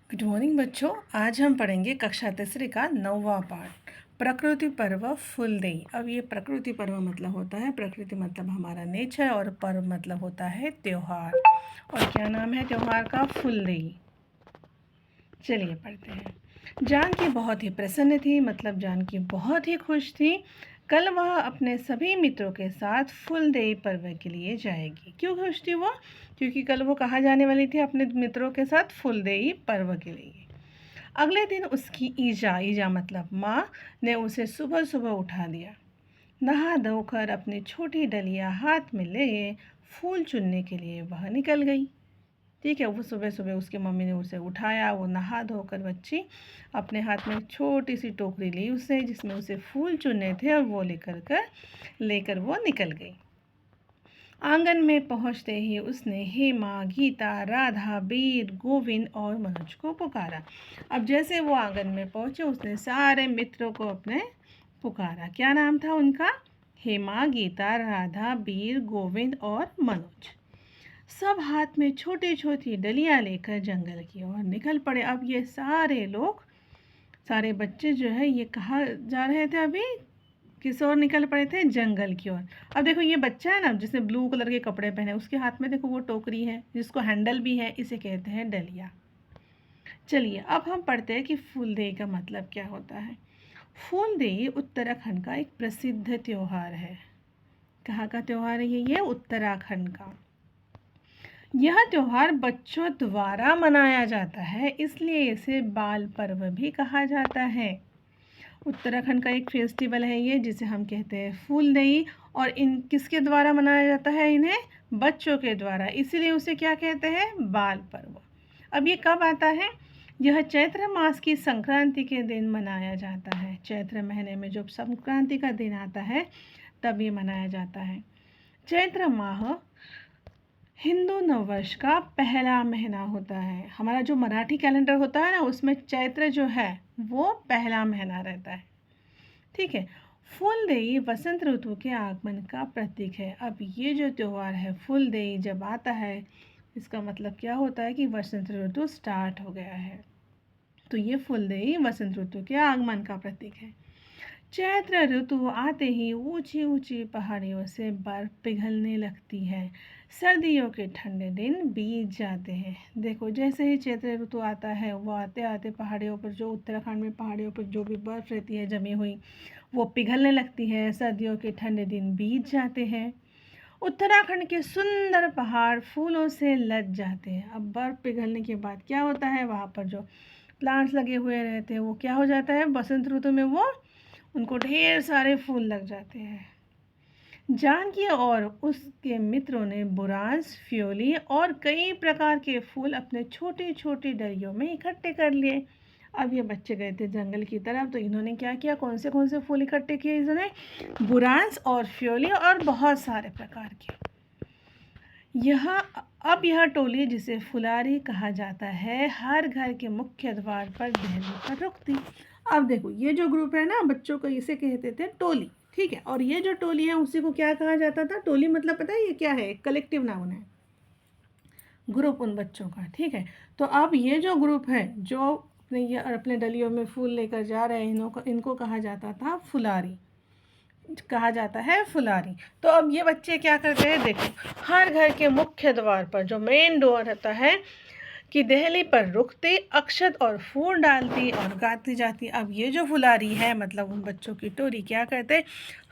Good morning बच्चों। आज हम पढ़ेंगे कक्षा तीसरी का 9वां पाठ प्रकृति पर्व फुलदेई। अब ये प्रकृति पर्व मतलब होता है, प्रकृति मतलब हमारा नेचर, और पर्व मतलब होता है त्योहार। और क्या नाम है त्योहार का? फुलदेई। चलिए पढ़ते हैं। जानकी बहुत ही प्रसन्न थी, मतलब जानकी बहुत ही खुश थी। कल वह अपने सभी मित्रों के साथ फुलदेई पर्व के लिए जाएगी। क्यों खुश थी वो? क्योंकि कल वो कहाँ जाने वाली थी? अपने मित्रों के साथ फुलदेई पर्व के लिए। अगले दिन उसकी ईजा मतलब माँ ने उसे सुबह सुबह उठा दिया। नहा धोकर अपनी छोटी डलिया हाथ में ले फूल चुनने के लिए वह निकल गई। ठीक है, वो सुबह सुबह उसकी मम्मी ने उसे उठाया। वो नहा धोकर बच्ची अपने हाथ में छोटी सी टोकरी ली उससे, जिसमें उसे फूल चुनने थे, और वो लेकर वो निकल गई। आंगन में पहुंचते ही उसने हेमा, गीता, राधा, बीर, गोविंद और मनोज को पुकारा। अब जैसे वो आंगन में पहुंचे, उसने सारे मित्रों को अपने पुकारा। क्या नाम था उनका? हेमा, गीता, राधा, बीर, गोविंद और मनोज। सब हाथ में छोटी छोटी डलियां लेकर जंगल की ओर निकल पड़े। अब ये सारे लोग, सारे बच्चे जो है, ये कहाँ जा रहे थे? अभी किस ओर निकल पड़े थे? जंगल की ओर। अब देखो ये बच्चा है ना, जिसने ब्लू कलर के कपड़े पहने, उसके हाथ में देखो वो टोकरी है जिसको हैंडल भी है, इसे कहते हैं डलिया। चलिए अब हम पढ़ते हैं कि फूलदेई का मतलब क्या होता है। फूलदेई उत्तराखंड का एक प्रसिद्ध त्योहार है। कहाँ का त्योहार है ये? उत्तराखंड का। यह त्योहार बच्चों द्वारा मनाया जाता है, इसलिए इसे बाल पर्व भी कहा जाता है। उत्तराखंड का एक फेस्टिवल है ये, जिसे हम कहते हैं फूलदेई। और इन किसके द्वारा मनाया जाता है? इन्हें बच्चों के द्वारा, इसीलिए उसे क्या कहते हैं? बाल पर्व। अब ये कब आता है? यह चैत्र मास की संक्रांति के दिन मनाया जाता है। चैत्र महीने में जब संक्रांति का दिन आता है तब ये मनाया जाता है। चैत्र माह हिंदू नववर्ष का पहला महीना होता है। हमारा जो मराठी कैलेंडर होता है ना, उसमें चैत्र जो है वो पहला महीना रहता है। ठीक है। फूलदेई वसंत ऋतु के आगमन का प्रतीक है। अब ये जो त्योहार है फूलदेई जब आता है, इसका मतलब क्या होता है कि वसंत ऋतु स्टार्ट हो गया है। तो ये फूलदेई वसंत ऋतु के आगमन का प्रतीक है। चैत्र ऋतु आते ही ऊंची ऊंची पहाड़ियों से बर्फ पिघलने लगती है। सर्दियों के ठंडे दिन बीत जाते हैं। देखो जैसे ही चैत्र ऋतु आता है, वो आते आते पहाड़ियों पर, जो उत्तराखंड में पहाड़ियों पर जो भी बर्फ़ रहती है जमी हुई, वो पिघलने लगती है। सर्दियों के ठंडे दिन बीत जाते हैं। उत्तराखंड के सुंदर पहाड़ फूलों से लद जाते हैं। अब बर्फ़ पिघलने के बाद क्या होता है? वहाँ पर जो प्लांट्स लगे हुए रहते हैं वो क्या हो जाता है? बसंत ऋतु में वो उनको ढेर सारे फूल लग जाते हैं। जानकी और उसके मित्रों ने बुरांस, फ्योली और कई प्रकार के फूल अपने छोटी छोटी डलियों में इकट्ठे कर लिए। अब ये बच्चे गए थे जंगल की तरफ, तो इन्होंने क्या किया? कौन से फूल इकट्ठे किए इन्होंने? बुरांस और फ्योली और बहुत सारे प्रकार के। यह टोली, जिसे फुलारी कहा जाता है, हर घर के मुख्य द्वार पर दहली पर रुकती। अब देखो ये जो ग्रुप है ना बच्चों को, इसे कहते थे टोली। ठीक है। और ये जो टोली है उसी को क्या कहा जाता था? टोली मतलब पता है ये क्या है? कलेक्टिव नाउन है, ग्रुप उन बच्चों का। ठीक है। तो अब ये जो ग्रुप है जो अपने डलियों में फूल लेकर जा रहे हैं, इनको कहा जाता था फुलारी, कहा जाता है फुलारी। तो अब ये बच्चे क्या करते हैं? देखो हर घर के मुख्य द्वार पर, जो मेन डोर रहता है, कि दहली पर रुकती, अक्षत और फूल डालती और गाती जाती। अब ये जो फुलारी है, मतलब उन बच्चों की टोली, क्या करते?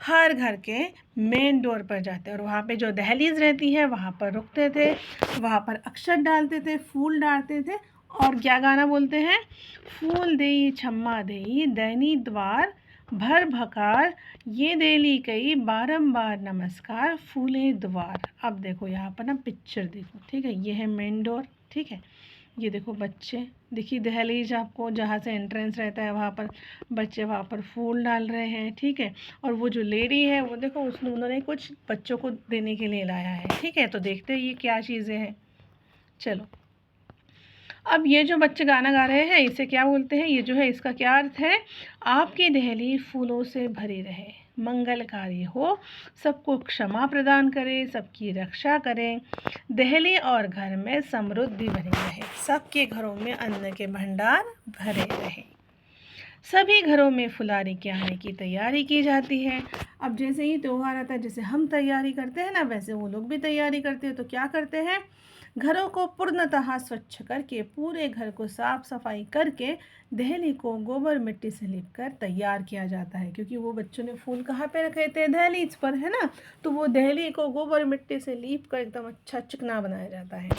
हर घर के मेन डोर पर जाते और वहाँ पे जो दहलीज रहती है वहाँ पर रुकते थे, वहाँ पर अक्षत डालते थे, फूल डालते थे, और क्या गाना बोलते हैं? फूल देई छम्मा देई दैनी द्वार भर भकार, ये देली कई बारंबार नमस्कार फूले द्वार। अब देखो यहाँ पर ना पिक्चर देखो। ठीक है, ये है मेन डोर। ठीक है, ये देखो बच्चे, देखिए दहलीज आपको, जहाँ से एंट्रेंस रहता है वहाँ पर बच्चे वहाँ पर फूल डाल रहे हैं। ठीक है, और वो जो लेडी है वो देखो, उन्होंने कुछ बच्चों को देने के लिए लाया है। ठीक है, तो देखते हैं ये क्या चीज़ें हैं। चलो अब ये जो बच्चे गाना गा रहे हैं इसे क्या बोलते हैं? ये जो है इसका क्या अर्थ है? आपकी दहली फूलों से भरी रहे। मंगलकारी हो, सबको क्षमा प्रदान करे, सबकी रक्षा करें, दहली और घर में समृद्धि बनी रहे, सबके घरों में अन्न के भंडार भरे रहे। सभी घरों में फुलारी के आने की तैयारी की जाती है। अब जैसे ही त्यौहार आता है, जैसे हम तैयारी करते हैं ना, वैसे वो लोग भी तैयारी करते हैं। तो क्या करते हैं, घरों को पूर्णतः स्वच्छ करके, पूरे घर को साफ सफाई करके, दहली को गोबर मिट्टी से लीपकर तैयार किया जाता है। क्योंकि वो बच्चों ने फूल कहाँ पे रखे थे, दहलीज पर, है ना। तो वो दहली को गोबर मिट्टी से लीप कर एकदम अच्छा चिकना बनाया जाता है।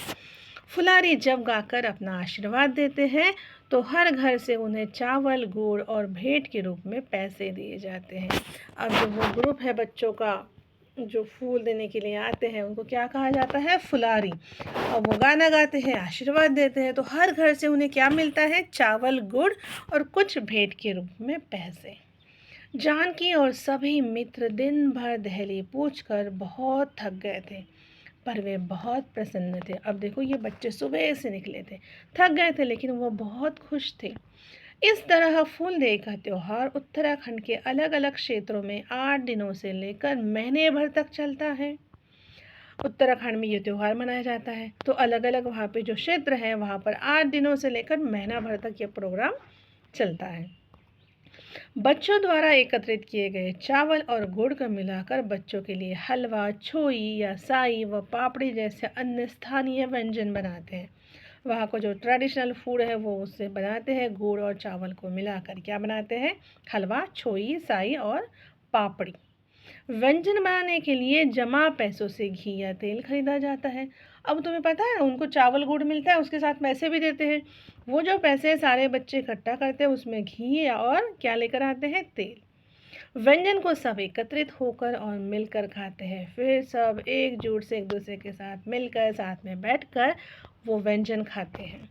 फुलारी जब गाकर अपना आशीर्वाद देते हैं तो हर घर से उन्हें चावल, गुड़ और भेंट के रूप में पैसे दिए जाते हैं। अब जो वो ग्रुप है बच्चों का जो फूल देने के लिए आते हैं, उनको क्या कहा जाता है, फुलारी। और वो गाना गाते हैं, आशीर्वाद देते हैं। तो हर घर से उन्हें क्या मिलता है, चावल, गुड़ और कुछ भेंट के रूप में पैसे। जानकी और सभी मित्र दिन भर दहली पूछकर बहुत थक गए थे, पर वे बहुत प्रसन्न थे। अब देखो, ये बच्चे सुबह से निकले थे, थक गए थे, लेकिन वो बहुत खुश थे। इस तरह फूलदेई का त्यौहार उत्तराखंड के अलग अलग क्षेत्रों में 8 दिनों से लेकर महीने भर तक चलता है। उत्तराखंड में ये त्यौहार मनाया जाता है। तो अलग अलग वहाँ पे जो क्षेत्र है, वहाँ पर 8 दिनों से लेकर महीना भर तक ये प्रोग्राम चलता है। बच्चों द्वारा एकत्रित किए गए चावल और गुड़ को मिलाकर बच्चों के लिए हलवा, छोई या साई व पापड़ी जैसे अन्य स्थानीय व्यंजन बनाते हैं। वहाँ को जो ट्रेडिशनल फूड है वो उससे बनाते हैं। गुड़ और चावल को मिलाकर क्या बनाते हैं, हलवा, छोई, साई और पापड़ी। व्यंजन बनाने के लिए जमा पैसों से घी या तेल खरीदा जाता है। अब तुम्हें पता है, उनको चावल गुड़ मिलता है, उसके साथ पैसे भी देते हैं। वो जो पैसे सारे बच्चे इकट्ठा करते हैं, उसमें घी और क्या लेकर आते हैं, तेल। व्यंजन को सब एकत्रित होकर और मिलकर खाते हैं। फिर सब एकजुट से एक दूसरे के साथ मिलकर, साथ में बैठकर वो व्यंजन खाते हैं।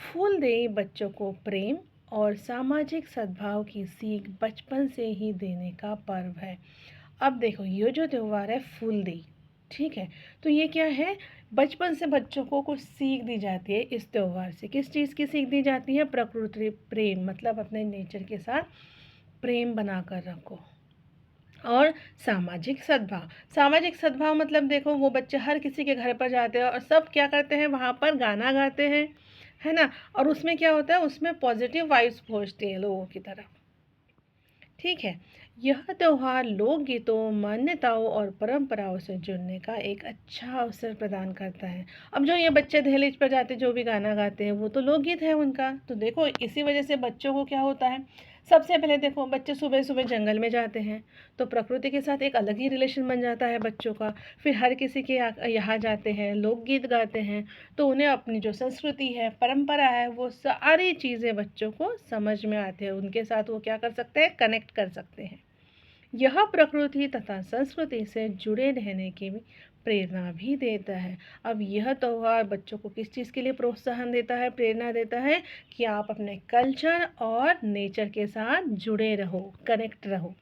फूलदेई बच्चों को प्रेम और सामाजिक सद्भाव की सीख बचपन से ही देने का पर्व है। अब देखो, ये जो त्यौहार है फूलदेई, ठीक है, तो ये क्या है, बचपन से बच्चों को कुछ सीख दी जाती है इस त्यौहार से। किस चीज़ की सीख दी जाती है, प्रकृति प्रेम, मतलब अपने नेचर के साथ प्रेम बनाकर रखो। और सामाजिक सद्भाव, सामाजिक सद्भाव मतलब देखो, वो बच्चे हर किसी के घर पर जाते हैं और सब क्या करते हैं, वहाँ पर गाना गाते हैं, है ना। और उसमें क्या होता है, उसमें पॉजिटिव वाइब्स पहुँचती हैं लोगों की तरफ, ठीक है। यह त्यौहार लोकगीतों, मान्यताओं और परंपराओं से जुड़ने का एक अच्छा अवसर प्रदान करता है। अब जो ये बच्चे दहलीज पर जाते, जो भी गाना गाते हैं, वो तो लोकगीत है उनका। तो देखो, इसी वजह से बच्चों को क्या होता है, सबसे पहले देखो, बच्चे सुबह सुबह जंगल में जाते हैं, तो प्रकृति के साथ एक अलग ही रिलेशन बन जाता है बच्चों का। फिर हर किसी के यहाँ जाते हैं, लोकगीत गाते हैं, तो उन्हें अपनी जो संस्कृति है, परंपरा है, वो सारी चीज़ें बच्चों को समझ में आते हैं। उनके साथ वो क्या कर सकते हैं, कनेक्ट कर सकते हैं। यह प्रकृति तथा संस्कृति से जुड़े रहने की प्रेरणा भी देता है। अब यह त्यौहार बच्चों को किस चीज़ के लिए प्रोत्साहन देता है, प्रेरणा देता है कि आप अपने कल्चर और नेचर के साथ जुड़े रहो, कनेक्ट रहो।